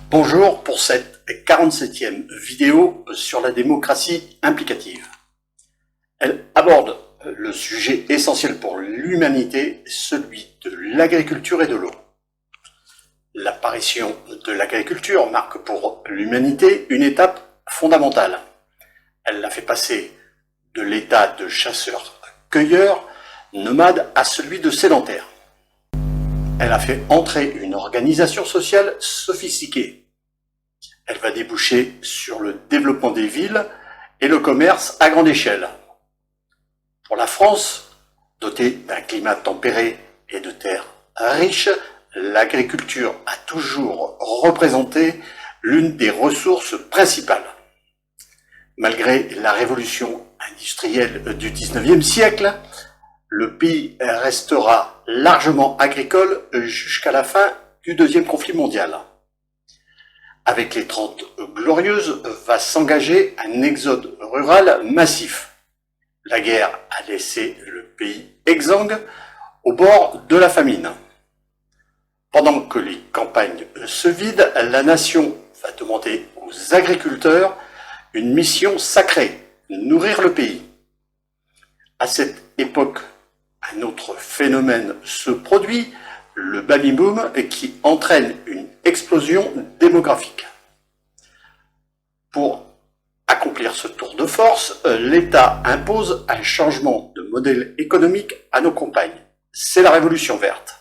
Bonjour pour cette 47e vidéo sur la démocratie implicative. Elle aborde le sujet essentiel pour l'humanité, celui de l'agriculture et de l'eau. L'apparition de l'agriculture marque pour l'humanité une étape fondamentale. Elle l'a fait passer de l'état de chasseur-cueilleur nomade à celui de sédentaire. Elle a fait entrer une organisation sociale sophistiquée. Elle va déboucher sur le développement des villes et le commerce à grande échelle. Pour la France, dotée d'un climat tempéré et de terres riches, l'agriculture a toujours représenté l'une des ressources principales. Malgré la révolution industrielle du XIXe siècle, le pays restera largement agricole jusqu'à la fin du deuxième conflit mondial. Avec les 30 Glorieuses va s'engager un exode rural massif. La guerre a laissé le pays exsangue au bord de la famine. Pendant que les campagnes se vident, la nation va demander aux agriculteurs une mission sacrée, nourrir le pays. À cette époque, un autre phénomène se produit, le baby-boom, qui entraîne une explosion démographique. Pour accomplir ce tour de force, l'État impose un changement de modèle économique à nos campagnes. C'est la Révolution verte.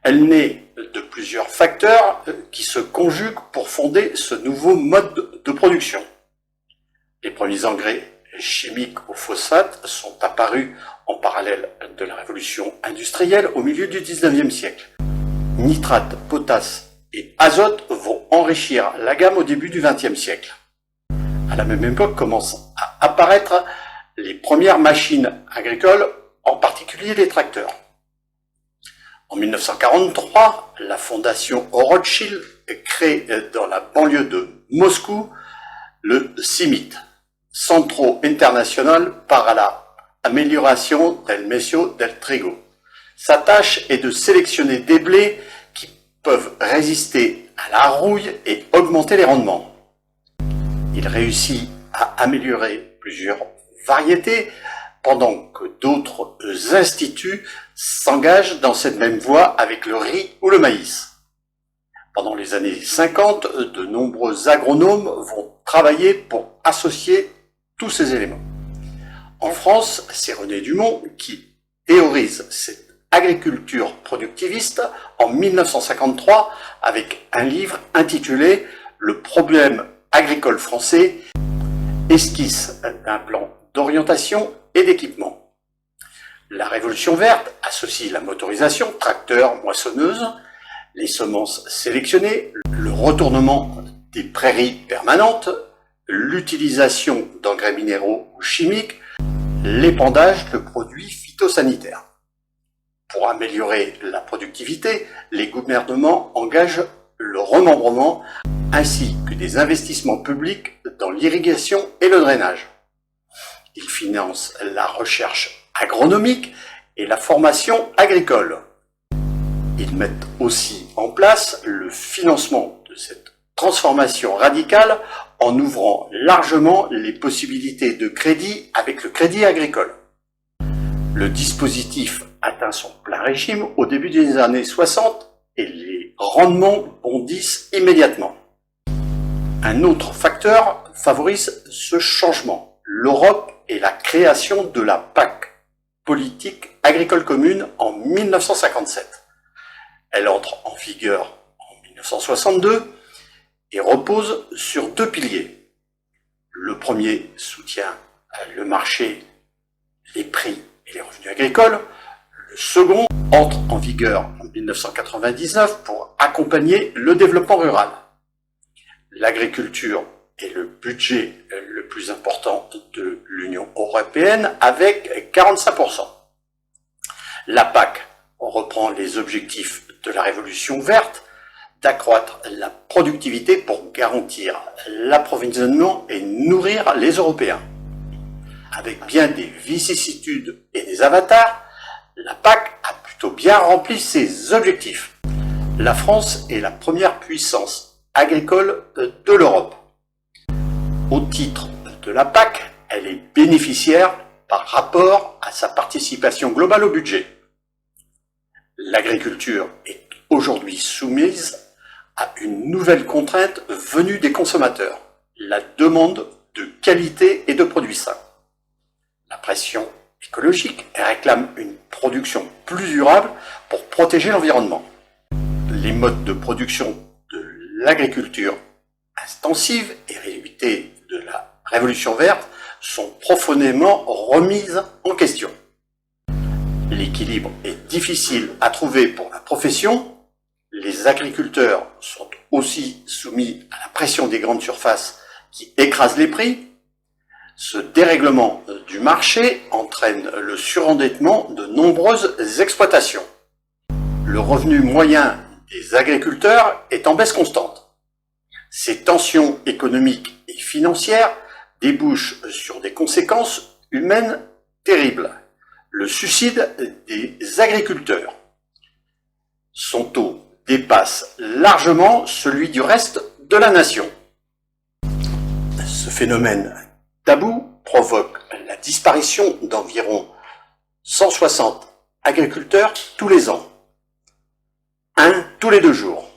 Elle naît de plusieurs facteurs qui se conjuguent pour fonder ce nouveau mode de production. Les premiers engrais chimiques au phosphate sont apparus en parallèle de la révolution industrielle au milieu du XIXe siècle. Nitrate, potasse et azote vont enrichir la gamme au début du XXe siècle. À la même époque commencent à apparaître les premières machines agricoles, en particulier les tracteurs. En 1943, la fondation Rothschild crée dans la banlieue de Moscou le CIMIT, Centro International para la Amélioration del Medio del Trigo. Sa tâche est de sélectionner des blés qui peuvent résister à la rouille et augmenter les rendements. Il réussit à améliorer plusieurs variétés pendant que d'autres instituts s'engagent dans cette même voie avec le riz ou le maïs. Pendant les années 50, de nombreux agronomes vont travailler pour associer tous ces éléments. En France, c'est René Dumont qui théorise cette agriculture productiviste en 1953 avec un livre intitulé « Le problème agricole français, esquisse d'un plan d'orientation et d'équipement ». La Révolution verte associe la motorisation, tracteurs, moissonneuses, les semences sélectionnées, le retournement des prairies permanentes, l'utilisation d'engrais minéraux ou chimiques, l'épandage de produits phytosanitaires. Pour améliorer la productivité, les gouvernements engagent le remembrement ainsi que des investissements publics dans l'irrigation et le drainage. Ils financent la recherche agronomique et la formation agricole. Ils mettent aussi en place le financement de cette transformation radicale en ouvrant largement les possibilités de crédit avec le crédit agricole. Le dispositif atteint son plein régime au début des années 60 et les rendements bondissent immédiatement. Un autre facteur favorise ce changement, l'Europe et la création de la PAC, politique agricole commune, en 1957. Elle entre en vigueur en 1962 et repose sur deux piliers. Le premier soutient le marché, les prix et les revenus agricoles. Le second entre en vigueur en 1999 pour accompagner le développement rural. L'agriculture est le budget le plus important de l'Union européenne avec 45%. La PAC reprend les objectifs de la Révolution verte, d'accroître la productivité pour garantir l'approvisionnement et nourrir les Européens. Avec bien des vicissitudes et des avatars, la PAC a plutôt bien rempli ses objectifs. La France est la première puissance agricole de l'Europe. Au titre de la PAC, elle est bénéficiaire par rapport à sa participation globale au budget. L'agriculture est aujourd'hui soumise à une nouvelle contrainte venue des consommateurs, la demande de qualité et de produits sains. La pression écologique réclame une production plus durable pour protéger l'environnement. Les modes de production de l'agriculture intensive, héritée de la révolution verte, sont profondément remises en question. L'équilibre est difficile à trouver pour la profession. Les agriculteurs sont aussi soumis à la pression des grandes surfaces qui écrasent les prix. Ce dérèglement du marché entraîne le surendettement de nombreuses exploitations. Le revenu moyen des agriculteurs est en baisse constante. Ces tensions économiques et financières débouchent sur des conséquences humaines terribles. Le suicide des agriculteurs. Son taux dépasse largement celui du reste de la nation. Ce phénomène tabou provoque la disparition d'environ 160 agriculteurs tous les ans. Un tous les 2 jours.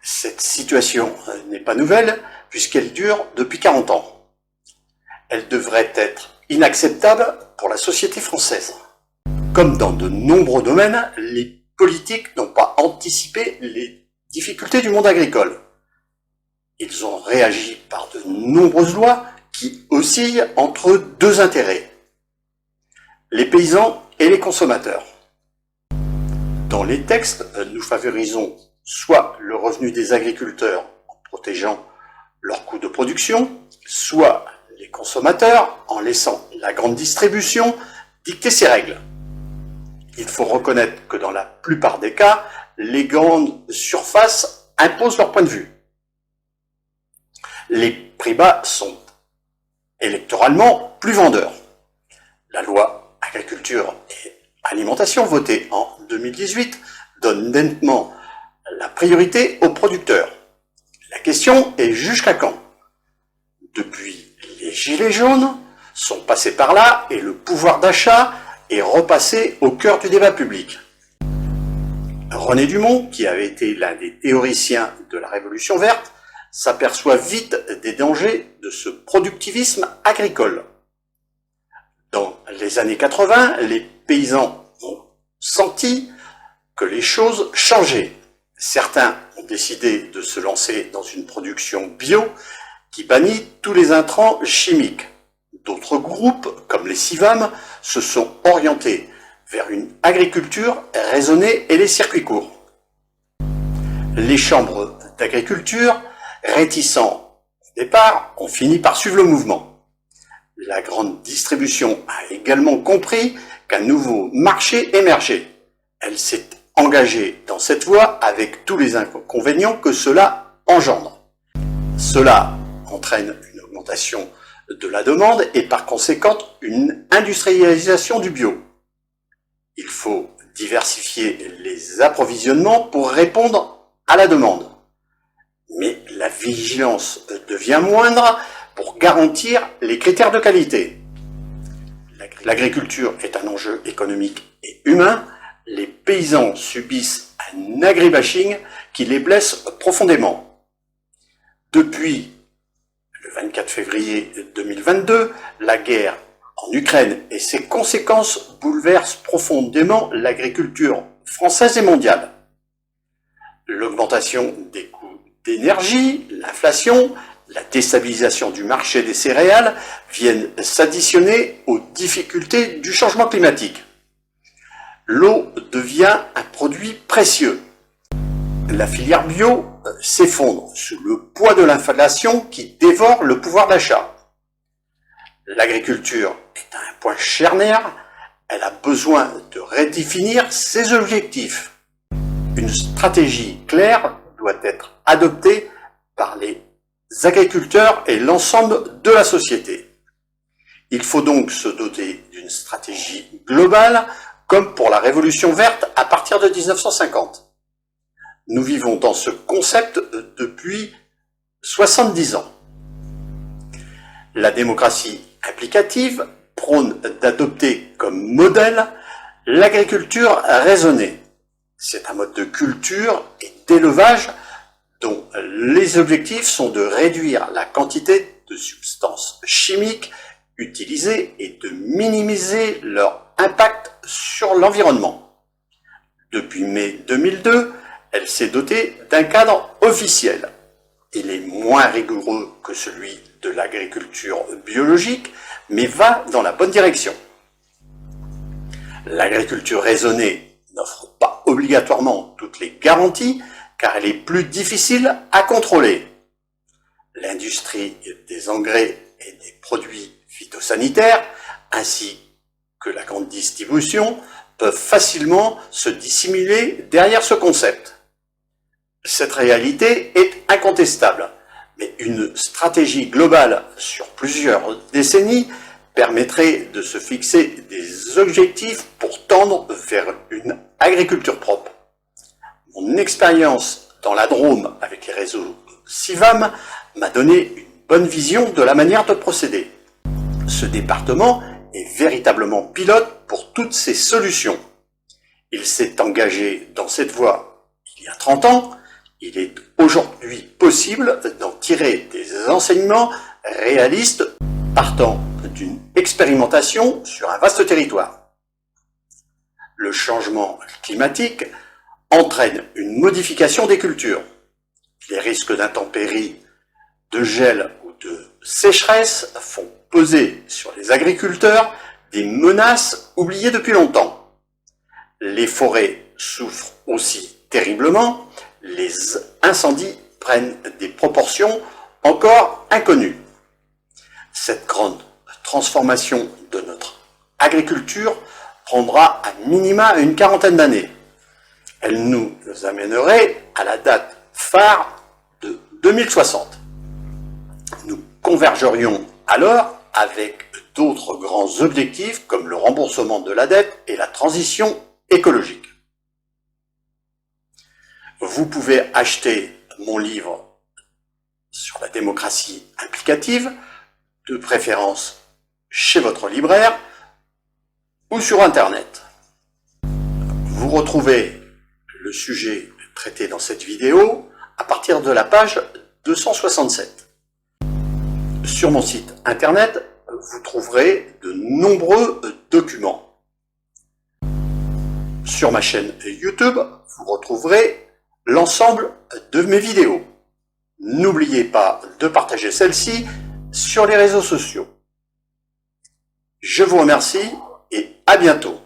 Cette situation n'est pas nouvelle puisqu'elle dure depuis 40 ans. Elle devrait être inacceptable pour la société française. Comme dans de nombreux domaines, les politiques n'ont pas anticipé les difficultés du monde agricole. Ils ont réagi par de nombreuses lois qui oscillent entre 2 intérêts, les paysans et les consommateurs. Dans les textes, nous favorisons soit le revenu des agriculteurs en protégeant leurs coûts de production, soit les consommateurs en laissant la grande distribution dicter ses règles. Il faut reconnaître que dans la plupart des cas, les grandes surfaces imposent leur point de vue. Les prix bas sont électoralement plus vendeurs. La loi agriculture et alimentation votée en 2018 donne nettement la priorité aux producteurs. La question est jusqu'à quand? Depuis, les gilets jaunes sont passés par là et le pouvoir d'achat est repassé au cœur du débat public. René Dumont, qui avait été l'un des théoriciens de la Révolution verte, s'aperçoit vite des dangers de ce productivisme agricole. Dans les années 80, les paysans ont senti que les choses changeaient. Certains ont décidé de se lancer dans une production bio qui bannit tous les intrants chimiques. D'autres groupes, comme les CIVAM, se sont orientés vers une agriculture raisonnée et les circuits courts. Les chambres d'agriculture, réticents au départ, ont fini par suivre le mouvement. La grande distribution a également compris qu'un nouveau marché émergeait. Elle s'est engagée dans cette voie avec tous les inconvénients que cela engendre. Cela entraîne une augmentation de la demande et par conséquent une industrialisation du bio. Il faut diversifier les approvisionnements pour répondre à la demande. Mais la vigilance devient moindre pour garantir les critères de qualité. L'agriculture est un enjeu économique et humain. Les paysans subissent un agribashing qui les blesse profondément. Depuis le 24 février 2022, la guerre en Ukraine et ses conséquences bouleversent profondément l'agriculture française et mondiale. L'augmentation des coûts d'énergie, l'inflation, la déstabilisation du marché des céréales viennent s'additionner aux difficultés du changement climatique. L'eau devient un produit précieux. La filière bio s'effondre sous le poids de l'inflation qui dévore le pouvoir d'achat. L'agriculture est un point charnière, elle a besoin de redéfinir ses objectifs. Une stratégie claire doit être adoptée par les agriculteurs et l'ensemble de la société. Il faut donc se doter d'une stratégie globale, comme pour la Révolution verte à partir de 1950. Nous vivons dans ce concept depuis 70 ans. La démocratie implicative prône d'adopter comme modèle l'agriculture raisonnée. C'est un mode de culture et d'élevage dont les objectifs sont de réduire la quantité de substances chimiques utilisées et de minimiser leur impact sur l'environnement. Depuis mai 2002, elle s'est dotée d'un cadre officiel. Il est moins rigoureux que celui de l'agriculture biologique, mais va dans la bonne direction. L'agriculture raisonnée n'offre pas obligatoirement toutes les garanties, car elle est plus difficile à contrôler. L'industrie des engrais et des produits phytosanitaires, ainsi que la grande distribution, peuvent facilement se dissimuler derrière ce concept. Cette réalité est incontestable, mais une stratégie globale sur plusieurs décennies permettrait de se fixer des objectifs pour tendre vers une agriculture propre. Mon expérience dans la Drôme avec les réseaux CIVAM m'a donné une bonne vision de la manière de procéder. Ce département est véritablement pilote pour toutes ces solutions. Il s'est engagé dans cette voie il y a 30 ans. Il est aujourd'hui possible d'en tirer des enseignements réalistes partant d'une expérimentation sur un vaste territoire. Le changement climatique entraîne une modification des cultures. Les risques d'intempéries, de gel ou de sécheresse font peser sur les agriculteurs des menaces oubliées depuis longtemps. Les forêts souffrent aussi terriblement. Les incendies prennent des proportions encore inconnues. Cette grande transformation de notre agriculture prendra à minima une quarantaine d'années. Elle nous amènerait à la date phare de 2060. Nous convergerions alors avec d'autres grands objectifs comme le remboursement de la dette et la transition écologique. Vous pouvez acheter mon livre sur la démocratie implicative, de préférence chez votre libraire ou sur Internet. Vous retrouvez le sujet traité dans cette vidéo à partir de la page 267. Sur mon site Internet, vous trouverez de nombreux documents. Sur ma chaîne YouTube, vous retrouverez l'ensemble de mes vidéos. N'oubliez pas de partager celle-ci sur les réseaux sociaux. Je vous remercie et à bientôt.